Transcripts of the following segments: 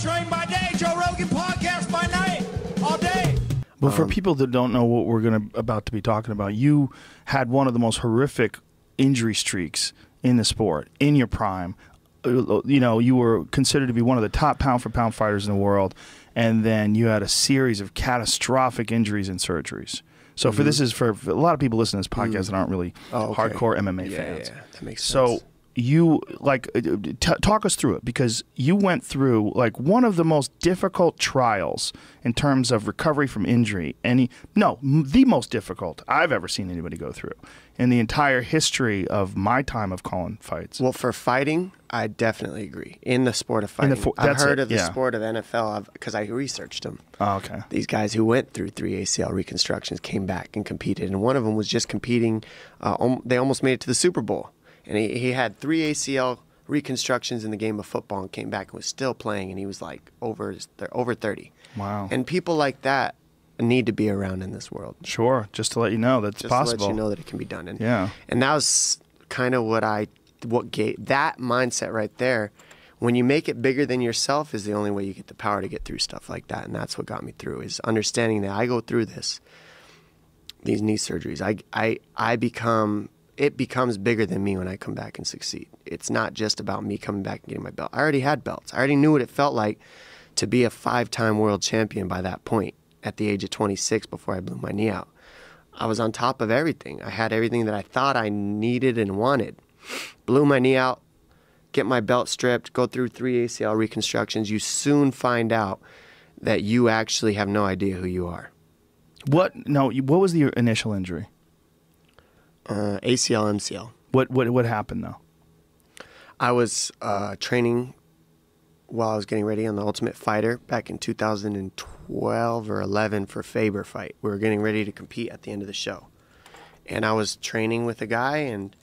Train by day, Joe Rogan Podcast by night, all day. But for people that don't know what we're about to be talking about, you had one of the most horrific injury streaks in the sport in your prime. You know, you were considered to be one of the top pound-for-pound fighters in the world, and then you had a series of catastrophic injuries and surgeries. So this is for a lot of people listening to this podcast that aren't really hardcore MMA fans. Yeah, that makes sense. So you, like, talk us through it, because you went through, like, one of the most difficult trials in terms of recovery from injury. The most difficult I've ever seen anybody go through in the entire history of my time of calling fights. Well, for fighting, I definitely agree. In the sport of fighting. I've heard of the sport of NFL because I researched them. Oh, okay. These guys who went through 3 ACL reconstructions came back and competed. And one of them was just competing. They almost made it to the Super Bowl. And he had 3 ACL reconstructions in the game of football and came back and was still playing. And he was like over 30. Wow. And people like that need to be around in this world. Sure. Just to let you know that's possible. Just to let you know that it can be done. And, yeah. And that was kind of what gave that mindset right there. When you make it bigger than yourself is the only way you get the power to get through stuff like that. And that's what got me through, is understanding that I go through these knee surgeries. It becomes bigger than me when I come back and succeed. It's not just about me coming back and getting my belt. I already had belts. I already knew what it felt like to be a 5-time world champion by that point at the age of 26 before I blew my knee out. I was on top of everything. I had everything that I thought I needed and wanted. Blew my knee out, get my belt stripped, go through 3 ACL reconstructions. You soon find out that you actually have no idea who you are. What was the initial injury? ACL, MCL. What happened though? I was training while I was getting ready on The Ultimate Fighter back in 2012 or 11 for Faber fight. We were getting ready to compete at the end of the show. And I was training with a guy, and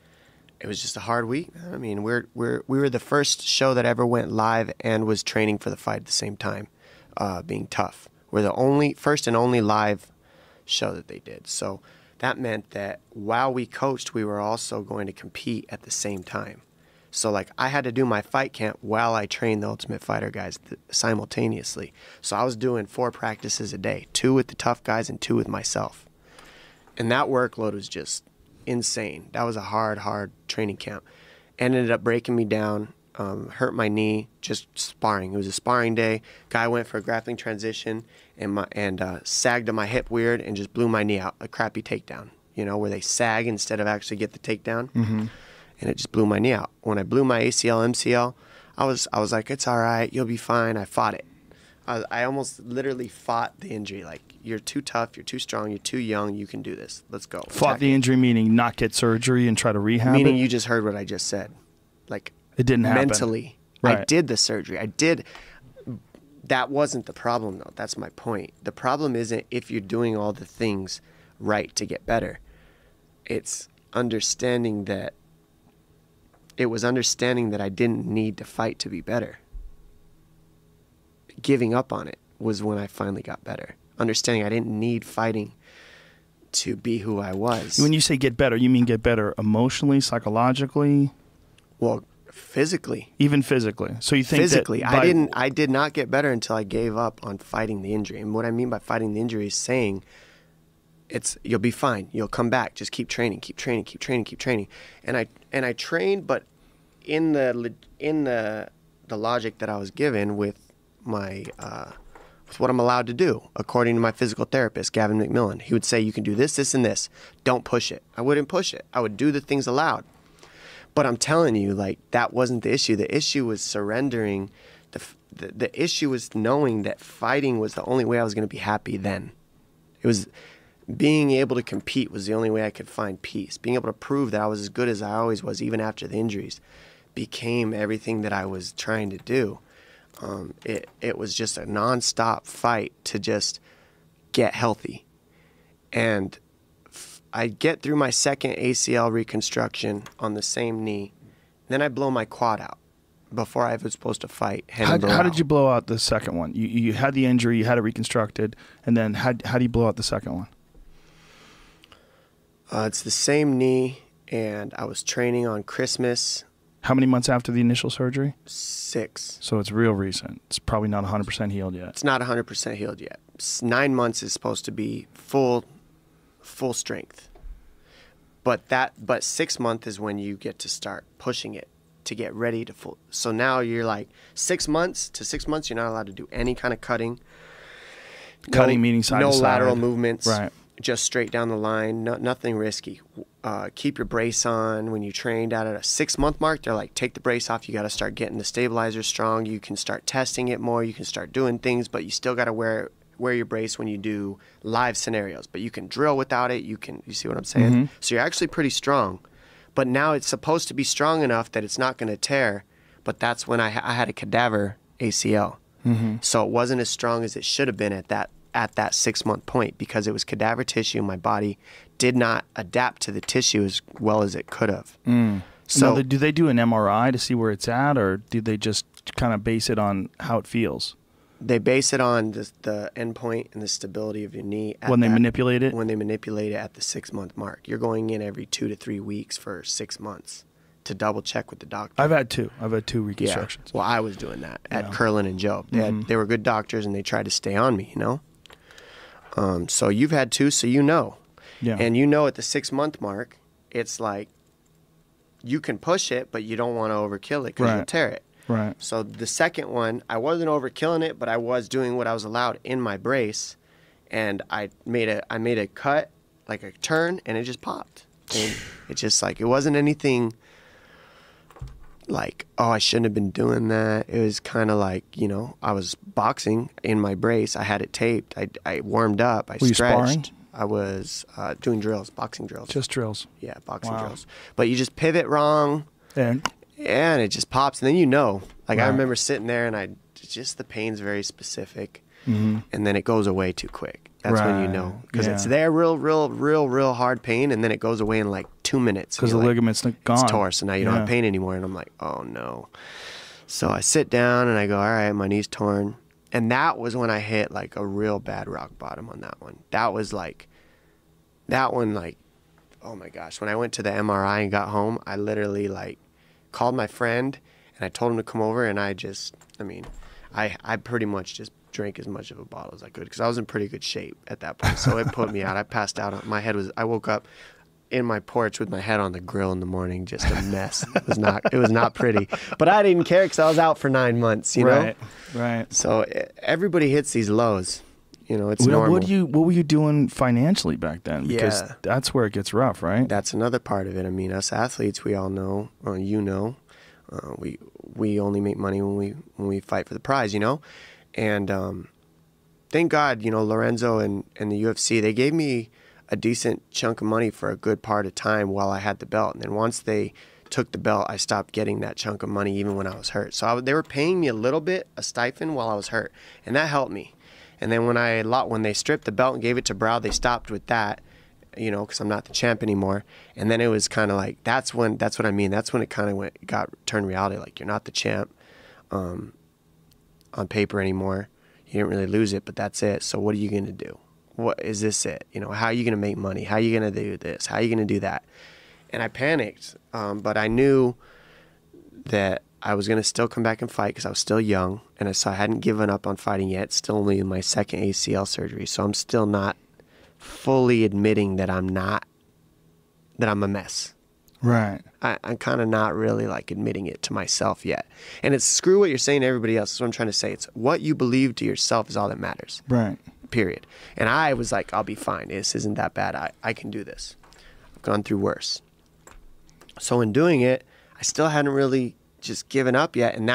it was just a hard week. I mean, we were the first show that ever went live and was training for the fight at the same time, being tough. We're the first and only live show that they did. So that meant that while we coached, we were also going to compete at the same time. So, like, I had to do my fight camp while I trained the Ultimate Fighter guys simultaneously. So I was doing 4 practices a day, 2 with the tough guys and 2 with myself. And that workload was just insane. That was a hard training camp. Ended up breaking me down, hurt my knee, just sparring. It was a sparring day. Guy went for a grappling transition and sagged to my hip weird and just blew my knee out, a crappy takedown, where they sag instead of actually get the takedown. Mm-hmm. And it just blew my knee out. When I blew my ACL, MCL, I was like, it's all right, you'll be fine. I fought it. I almost literally fought the injury. Like, you're too tough, you're too strong, you're too young, you can do this. Let's go. Fought the injury meaning not get surgery and try to rehab Meaning it? you just heard what I just said. Like, it didn't happen. Mentally. Right. I did the surgery. That wasn't the problem, though. That's my point. The problem isn't if you're doing all the things right to get better. It's understanding that I didn't need to fight to be better. Giving up on it was when I finally got better. Understanding I didn't need fighting to be who I was. When you say get better, you mean get better emotionally, psychologically? Well, physically. Even physically. So you think physically, that I did not get better until I gave up on fighting the injury. And what I mean by fighting the injury is saying you'll be fine. You'll come back. Just keep training, keep training, keep training, keep training. And I trained, but in the logic that I was given with my with what I'm allowed to do, according to my physical therapist, Gavin McMillan. He would say, you can do this, this, and this. Don't push it. I wouldn't push it. I would do the things allowed. But I'm telling you, like, that wasn't the issue. The issue was surrendering. The issue was knowing that fighting was the only way I was going to be happy then. It was being able to compete was the only way I could find peace. Being able to prove that I was as good as I always was, even after the injuries, became everything that I was trying to do. It was just a nonstop fight to just get healthy. And I get through my second ACL reconstruction on the same knee. Then I blow my quad out before I was supposed to fight. How did you blow out the second one? You had the injury, you had it reconstructed, and then how do you blow out the second one? It's the same knee, and I was training on Christmas. How many months after the initial surgery? 6. So it's real recent. It's probably not 100% healed yet. It's not 100% healed yet. 9 months is supposed to be full strength. But 6 months is when you get to start pushing it to get ready to full. So now you're like 6 months, you're not allowed to do any kind of cutting. Cutting meaning side to side. No lateral movements. Right. Just straight down the line. Nothing risky. Keep your brace on when you trained out at a 6 month mark. They're like, take the brace off. You got to start getting the stabilizer strong. You can start testing it more. You can start doing things, but you still got to wear your brace when you do live scenarios. But you can drill without it. You see what I'm saying? Mm-hmm. So you're actually pretty strong. But now it's supposed to be strong enough that it's not going to tear. But that's when I had a cadaver ACL. Mm-hmm. So it wasn't as strong as it should have been at that 6 month point because it was cadaver tissue. My body did not adapt to the tissue as well as it could have. So now, do they do an MRI to see where it's at, or do they just kind of base it on how it feels? They base it on the end point and the stability of your knee. When they manipulate it? When they manipulate it at the 6 month mark. You're going in every 2 to 3 weeks for 6 months to double check with the doctor. I've had two reconstructions. Yeah. Well, I was doing that at Curlin and Joe. They were good doctors and they tried to stay on me, So you've had 2, so you know. Yeah. And at the 6 month mark, it's like you can push it, but you don't want to overkill it because you'll tear it. Right. So the second one, I wasn't overkilling it, but I was doing what I was allowed in my brace, and I made a cut, like a turn, and it just popped. And it just it wasn't anything like, oh, I shouldn't have been doing that. It was kind of like, I was boxing in my brace. I had it taped. I warmed up. I Were you stretched. sparring? I was doing drills, boxing drills. Just drills. Yeah, boxing drills. But you just pivot wrong. And And it just pops, and then Right. I remember sitting there, and the pain's very specific, Mm-hmm. and then it goes away too quick. That's when you know, because it's there, real hard pain, and then it goes away in like 2 minutes. Because the ligament's gone. It's tore, so now you don't have pain anymore, and I'm like, oh no. So I sit down, and I go, all right, my knee's torn, and that was when I hit like a real bad rock bottom on that one. That was like, oh my gosh. When I went to the MRI and got home, I literally called my friend and I told him to come over, and I pretty much just drank as much of a bottle as I could because I was in pretty good shape at that point. So it put me out. I passed out. I woke up in my porch with my head on the grill in the morning, just a mess. It was not pretty, but I didn't care because I was out for 9 months, Right. So everybody hits these lows. It's normal. What were you doing financially back then? Because that's where it gets rough, right? That's another part of it. I mean, us athletes, we all know, we only make money when we fight for the prize, And thank God, Lorenzo and the UFC, they gave me a decent chunk of money for a good part of time while I had the belt. And then once they took the belt, I stopped getting that chunk of money even when I was hurt. So they were paying me a little bit, a stipend while I was hurt, and that helped me. And then when they stripped the belt and gave it to Brow, they stopped with that, because I'm not the champ anymore. And then it was kind of like, that's what I mean. That's when it kind of got turned reality. Like, you're not the champ on paper anymore. You didn't really lose it, but that's it. So what are you going to do? What is this it? How are you going to make money? How are you going to do this? How are you going to do that? And I panicked, but I knew that I was going to still come back and fight because I was still young, and so I hadn't given up on fighting yet. Still only in my second ACL surgery, so I'm still not fully admitting that I'm a mess. Right. I'm kind of not really admitting it to myself yet. And it's screw what you're saying to everybody else. That's what I'm trying to say. It's what you believe to yourself is all that matters. Right. Period. And I was like, I'll be fine. This isn't that bad. I can do this. I've gone through worse. So in doing it, I still hadn't really just given up yet, and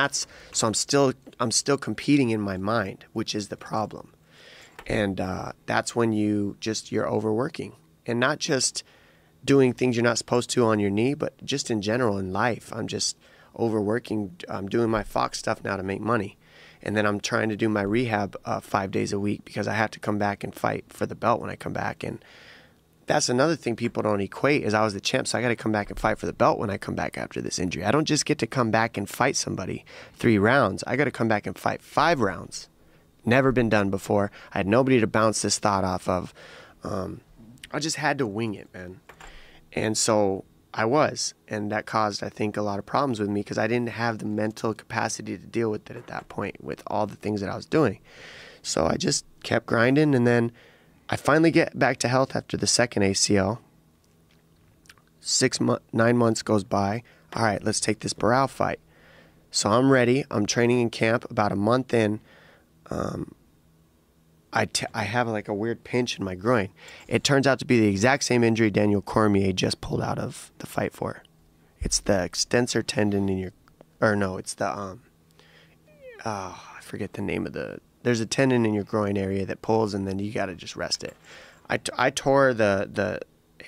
so I'm still competing in my mind, which is the problem. And that's when you're overworking, and not just doing things you're not supposed to on your knee, but just in general in life. I'm just overworking. I'm doing my Fox stuff now to make money, and then I'm trying to do my rehab 5 days a week because I have to come back and fight for the belt when I come back. And that's another thing people don't equate is I was the champ, so I got to come back and fight for the belt when I come back after this injury. I don't just get to come back and fight somebody 3 rounds. I got to come back and fight 5 rounds. Never been done before. I had nobody to bounce this thought off of. I just had to wing it, man. And so I was. And that caused, I think, a lot of problems with me because I didn't have the mental capacity to deal with it at that point with all the things that I was doing. So I just kept grinding, and then I finally get back to health after the second ACL. 9 months goes by. All right, let's take this Barao fight. So I'm ready. I'm training in camp. About a month in, I have like a weird pinch in my groin. It turns out to be the exact same injury Daniel Cormier just pulled out of the fight for. It's the extensor tendon in your, or no, it's the I forget the name of there's a tendon in your groin area that pulls, and then you got to just rest it. I tore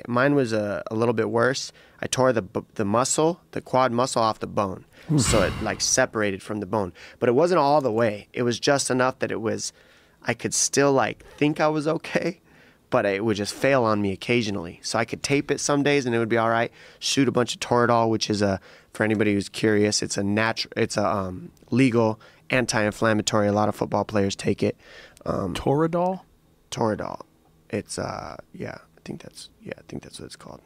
mine was a little bit worse. I tore the muscle, the quad muscle off the bone. So it like separated from the bone, but it wasn't all the way. It was just enough that I could still like think I was okay, but it would just fail on me occasionally. So I could tape it some days and it would be all right. Shoot a bunch of Toradol, which is for anybody who's curious, it's a legal anti-inflammatory. A lot of football players take it. Toradol? Toradol. It's I think that's what it's called.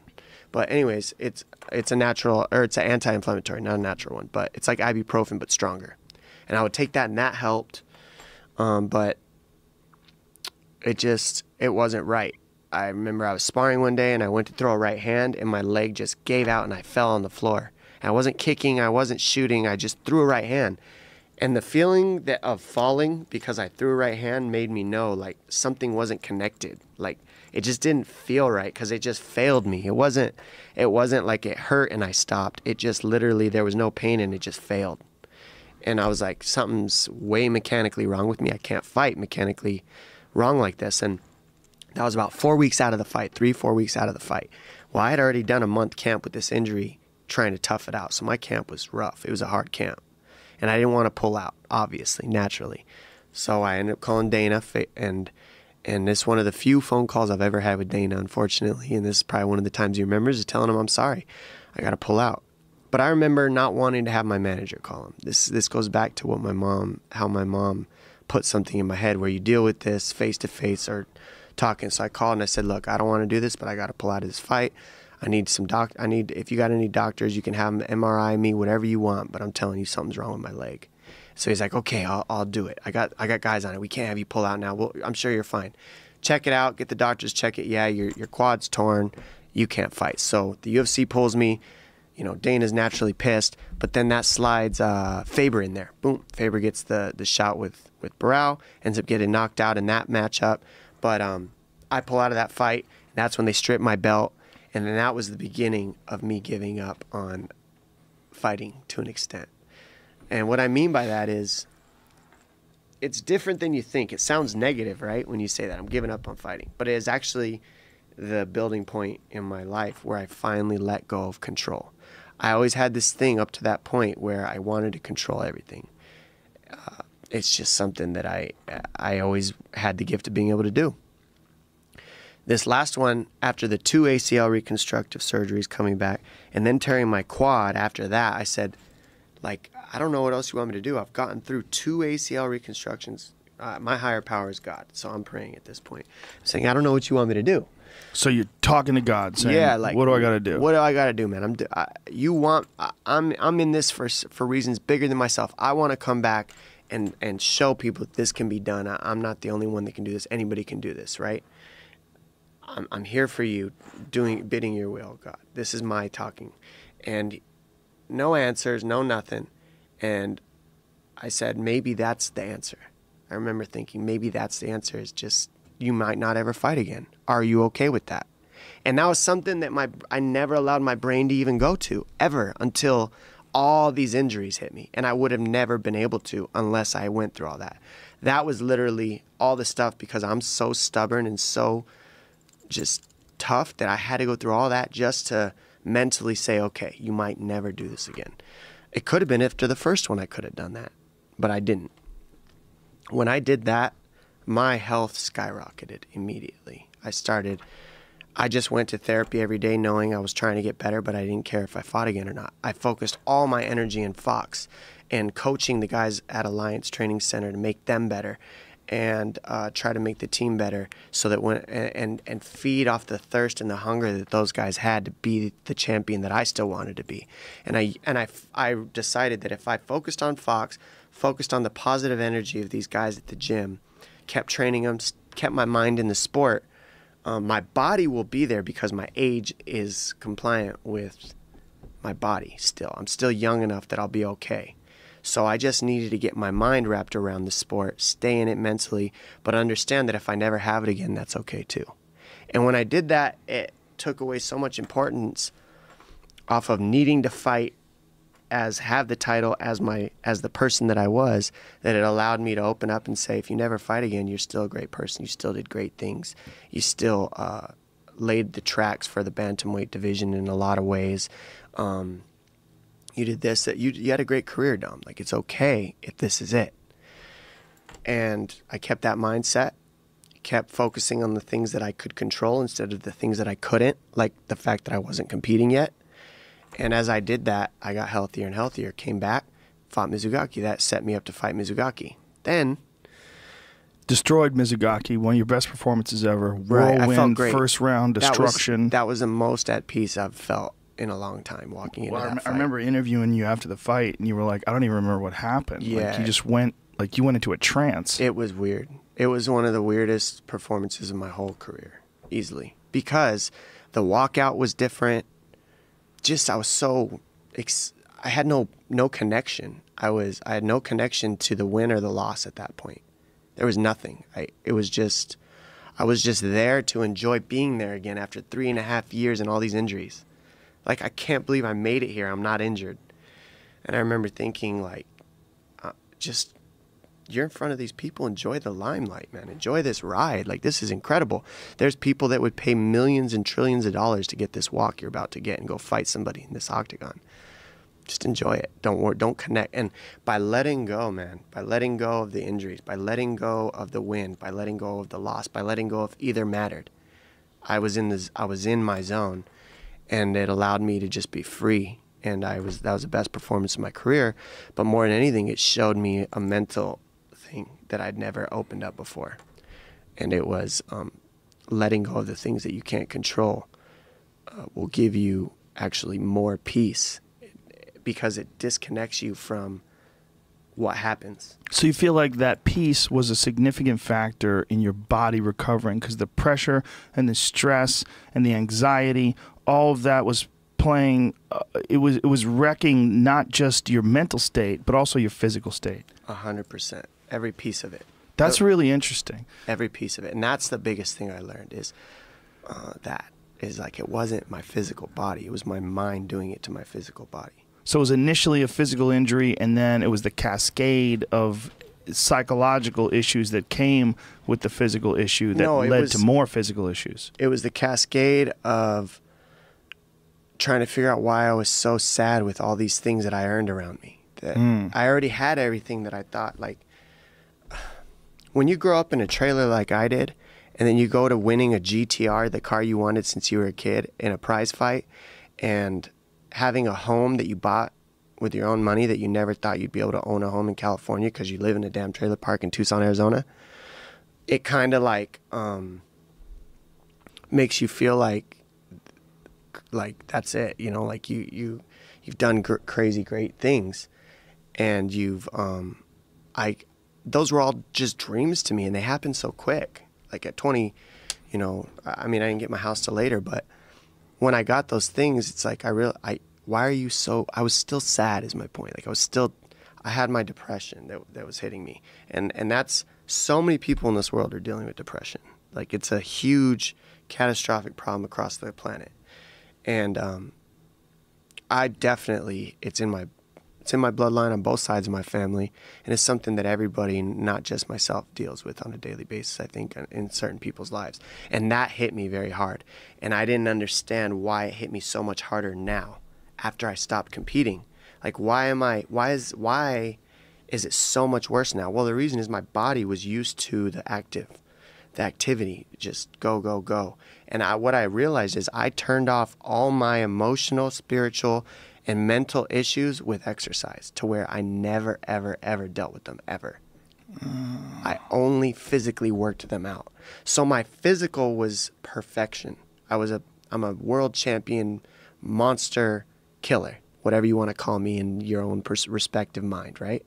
But anyways, it's a natural, or it's an anti-inflammatory, not a natural one, but it's like ibuprofen but stronger. And I would take that, and that helped. But it wasn't right. I remember I was sparring one day and I went to throw a right hand and my leg just gave out and I fell on the floor. And I wasn't kicking, I wasn't shooting, I just threw a right hand. And the feeling of falling because I threw a right hand made me know like something wasn't connected. Like it just didn't feel right because it just failed me. It wasn't like it hurt and I stopped. It just literally, there was no pain and it just failed. And I was like, something's way mechanically wrong with me. I can't fight mechanically wrong like this. And that was about 4 weeks out of the fight, 3-4 weeks out of the fight. Well, I had already done a month camp with this injury trying to tough it out. So my camp was rough. It was a hard camp. And I didn't want to pull out, obviously, naturally. So I ended up calling Dana, and this is one of the few phone calls I've ever had with Dana, unfortunately. And this is probably one of the times he remembers, is telling him, I'm sorry, I got to pull out. But I remember not wanting to have my manager call him. This goes back to how my mom put something in my head where you deal with this face to face or talking. So I called and I said, look, I don't want to do this, but I got to pull out of this fight. I need if you got any doctors, you can have them MRI me, whatever you want, but I'm telling you something's wrong with my leg. So he's like, okay, I'll do it. I got guys on it. We can't have you pull out now. Well, I'm sure you're fine. Check it out. Get the doctors check it. Yeah, your quad's torn. You can't fight. So the UFC pulls me. You know, Dana's naturally pissed, but then that slides Faber in there. Boom, Faber gets the shot with Barao, ends up getting knocked out in that matchup. But I pull out of that fight. That's when they strip my belt, and then that was the beginning of me giving up on fighting to an extent. And what I mean by that is, it's different than you think. It sounds negative, right, when you say that, I'm giving up on fighting. But it is actually the building point in my life where I finally let go of control. I always had this thing up to that point where I wanted to control everything. It's just something that I always had the gift of being able to do. This last one, after the 2 ACL reconstructive surgeries coming back, and then tearing my quad after that, I said, like, I don't know what else you want me to do. I've gotten through 2 ACL reconstructions. My higher power is God, so I'm praying at this point. I'm saying, I don't know what you want me to do. So you're talking to God, saying, yeah, like, what do I got to do? What do I got to do, man? I'm in this for reasons bigger than myself. I want to come back and show people that this can be done. I'm not the only one that can do this. Anybody can do this, right? I'm here for you, bidding your will, God. This is my talking. And no answers, no nothing. And I said, maybe that's the answer. I remember thinking, maybe that's the answer, is just, you might not ever fight again. Are you okay with that? And that was something that I never allowed my brain to even go to, ever, until all these injuries hit me. And I would have never been able to unless I went through all that. That was literally all the stuff, because I'm so stubborn and so just tough that I had to go through all that just to mentally say, okay, you might never do this again. It could have been after the first one I could have done that, but I didn't. When I did that, my health skyrocketed immediately. I just went to therapy every day knowing I was trying to get better, but I didn't care if I fought again or not. I focused all my energy in Fox and coaching the guys at Alliance Training Center to make them better. and try to make the team better, so that when and feed off the thirst and the hunger that those guys had to be the champion that I still wanted to be. And I decided that if I focused on Fox, focused on the positive energy of these guys at the gym, kept training them, kept my mind in the sport, my body will be there because my age is compliant with my body still. I'm still young enough that I'll be okay. So I just needed to get my mind wrapped around the sport, stay in it mentally, but understand that if I never have it again, that's okay too. And when I did that, it took away so much importance off of needing to fight have the title as the person that I was, that it allowed me to open up and say, if you never fight again, you're still a great person. You still did great things. You still laid the tracks for the bantamweight division in a lot of ways. You did this, that you had a great career, Dom. Like, it's okay if this is it. And I kept that mindset, kept focusing on the things that I could control instead of the things that I couldn't, like the fact that I wasn't competing yet. And as I did that, I got healthier and healthier, came back, fought Mizugaki. That set me up to fight Mizugaki. Then destroyed Mizugaki, one of your best performances ever. Right, I felt great. First round destruction. That was the most at peace I've felt in a long time walking into that fight. I remember interviewing you after the fight, and you were like, I don't even remember what happened. Yeah. Like, you went into a trance. It was weird. It was one of the weirdest performances of my whole career, easily. Because the walkout was different. Just, I was so, I had no connection. I had no connection to the win or the loss at that point. There was nothing. I was just there to enjoy being there again after 3.5 years and all these injuries. Like, I can't believe I made it here. I'm not injured. And I remember thinking, like, you're in front of these people. Enjoy the limelight, man. Enjoy this ride. Like, this is incredible. There's people that would pay millions and trillions of dollars to get this walk you're about to get and go fight somebody in this octagon. Just enjoy it. Don't connect. And by letting go, man, by letting go of the injuries, by letting go of the win, by letting go of the loss, by letting go of either mattered, I was in my zone, and it allowed me to just be free. And that was the best performance of my career. But more than anything, it showed me a mental thing that I'd never opened up before. And it was letting go of the things that you can't control will give you actually more peace, because it disconnects you from what happens. So you feel like that peace was a significant factor in your body recovering, because the pressure and the stress and the anxiety, all of that was playing, it was wrecking not just your mental state, but also your physical state. 100%. Every piece of it. That's really interesting. Every piece of it. And that's the biggest thing I learned is like, it wasn't my physical body. It was my mind doing it to my physical body. So it was initially a physical injury, and then it was the cascade of psychological issues that came with the physical issue that led to more physical issues. It was the cascade of trying to figure out why I was so sad with all these things that I earned around me. That I already had everything that I thought, like, when you grow up in a trailer like I did, and then you go to winning a GTR, the car you wanted since you were a kid, in a prize fight, and having a home that you bought with your own money that you never thought you'd be able to own a home in California because you live in a damn trailer park in Tucson, Arizona, it kind of like makes you feel like that's it, you know, like you've done crazy great things, and those were all just dreams to me, and they happened so quick. Like at 20, you know, I mean, I didn't get my house till later, but when I got those things, it's like why are you so, I was still sad is my point. Like I had my depression that was hitting me. And that's, so many people in this world are dealing with depression. Like, it's a huge catastrophic problem across the planet. And I definitely, it's in my bloodline on both sides of my family, and it's something that everybody, not just myself, deals with on a daily basis, I think, in certain people's lives. And that hit me very hard. And I didn't understand why it hit me so much harder now, after I stopped competing. Like, why is it so much worse now? Well, the reason is my body was used to the activity, just go, go, go. And what I realized is I turned off all my emotional, spiritual, and mental issues with exercise, to where I never, ever, ever dealt with them, ever. I only physically worked them out. So my physical was perfection. I'm a world champion monster killer, whatever you want to call me in your own respective mind, right?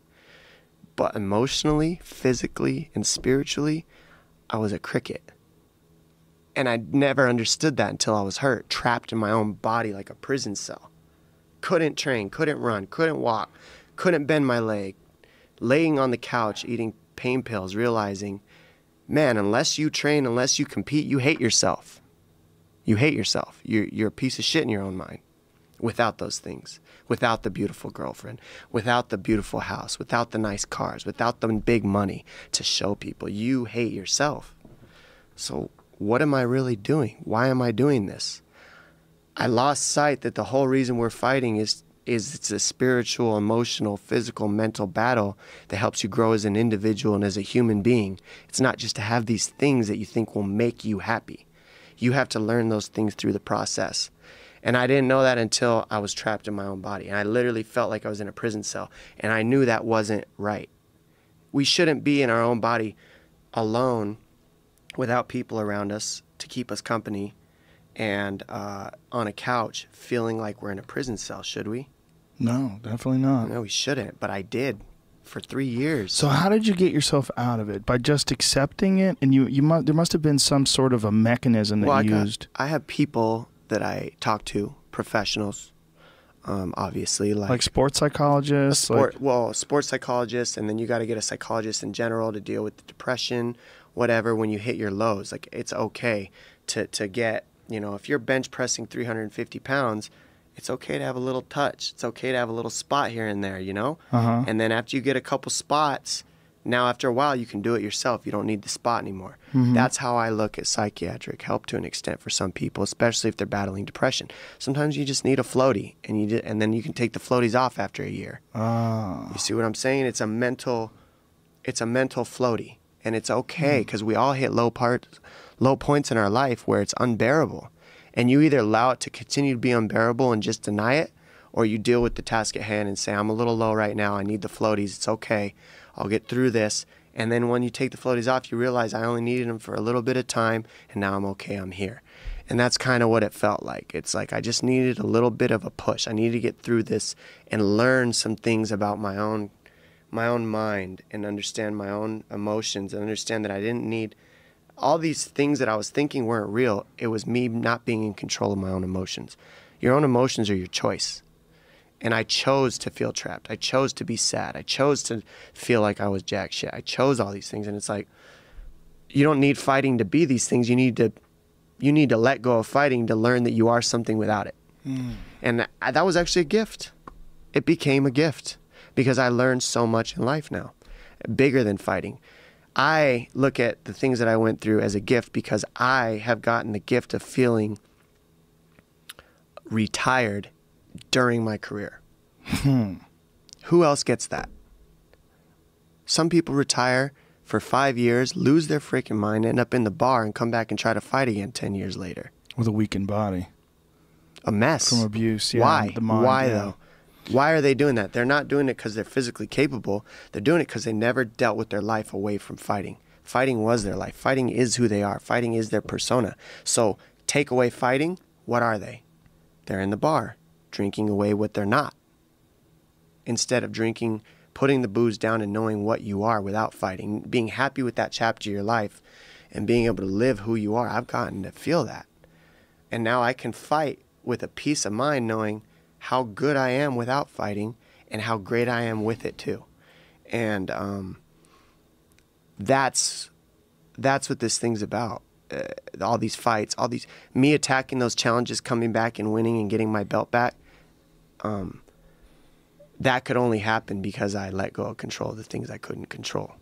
But emotionally, physically, and spiritually, I was a cricket. And I never understood that until I was hurt, trapped in my own body like a prison cell. Couldn't train, couldn't run, couldn't walk, couldn't bend my leg, laying on the couch eating pain pills, realizing, man, unless you train, unless you compete, you hate yourself. You hate yourself. You're a piece of shit in your own mind without those things, without the beautiful girlfriend, without the beautiful house, without the nice cars, without the big money to show people. You hate yourself. So what am I really doing? Why am I doing this? I lost sight that the whole reason we're fighting is it's a spiritual, emotional, physical, mental battle that helps you grow as an individual and as a human being. It's not just to have these things that you think will make you happy. You have to learn those things through the process. And I didn't know that until I was trapped in my own body. And I literally felt like I was in a prison cell. And I knew that wasn't right. We shouldn't be in our own body alone without people around us to keep us company and on a couch feeling like we're in a prison cell, should we? No, definitely not. No, we shouldn't, but I did for 3 years. So how did you get yourself out of it? By just accepting it? And there must have been some sort of a mechanism that you used. I have people that I talk to, professionals, obviously. Like sports psychologists? Sports psychologists, and then you got to get a psychologist in general to deal with the depression, whatever, when you hit your lows. Like, it's okay to get, if you're bench pressing 350 pounds, it's okay to have a little touch. It's okay to have a little spot here and there, Uh-huh. And then after you get a couple spots, now after a while you can do it yourself. You don't need the spot anymore. Mm-hmm. That's how I look at psychiatric help to an extent for some people, especially if they're battling depression. Sometimes you just need a floaty, and then you can take the floaties off after a year. Ah. You see what I'm saying? It's a mental floaty, and it's okay because we all hit low points in our life where it's unbearable. And you either allow it to continue to be unbearable and just deny it, or you deal with the task at hand and say, I'm a little low right now. I need the floaties. It's okay. I'll get through this. And then when you take the floaties off, you realize I only needed them for a little bit of time, and now I'm okay. I'm here. And that's kind of what it felt like. It's like I just needed a little bit of a push. I needed to get through this and learn some things about my own mind and understand my own emotions and understand that I didn't need all these things that I was thinking weren't real. It was me not being in control of my own emotions. Your own emotions are your choice. And I chose to feel trapped. I chose to be sad. I chose to feel like I was jack shit. I chose all these things. And it's like, you don't need fighting to be these things. You need to let go of fighting to learn that you are something without it. And that was actually a gift. It became a gift because I learned so much in life now, bigger than fighting. I look at the things that I went through as a gift because I have gotten the gift of feeling retired during my career. Who else gets that? Some people retire for 5 years, lose their freaking mind, end up in the bar, and come back and try to fight again 10 years later. With a weakened body. A mess. From abuse, yeah. Why? The mind, Why, yeah. though? Why are they doing that? They're not doing it because they're physically capable. They're doing it because they never dealt with their life away from fighting. Fighting was their life. Fighting is who they are. Fighting is their persona. So take away fighting, what are they? They're in the bar, drinking away what they're not. Instead of drinking, putting the booze down and knowing what you are without fighting, being happy with that chapter of your life and being able to live who you are. I've gotten to feel that. And now I can fight with a peace of mind knowing how good I am without fighting and how great I am with it too. And that's what this thing's about. All these fights, me attacking those challenges, coming back and winning and getting my belt back. That could only happen because I let go of control of the things I couldn't control.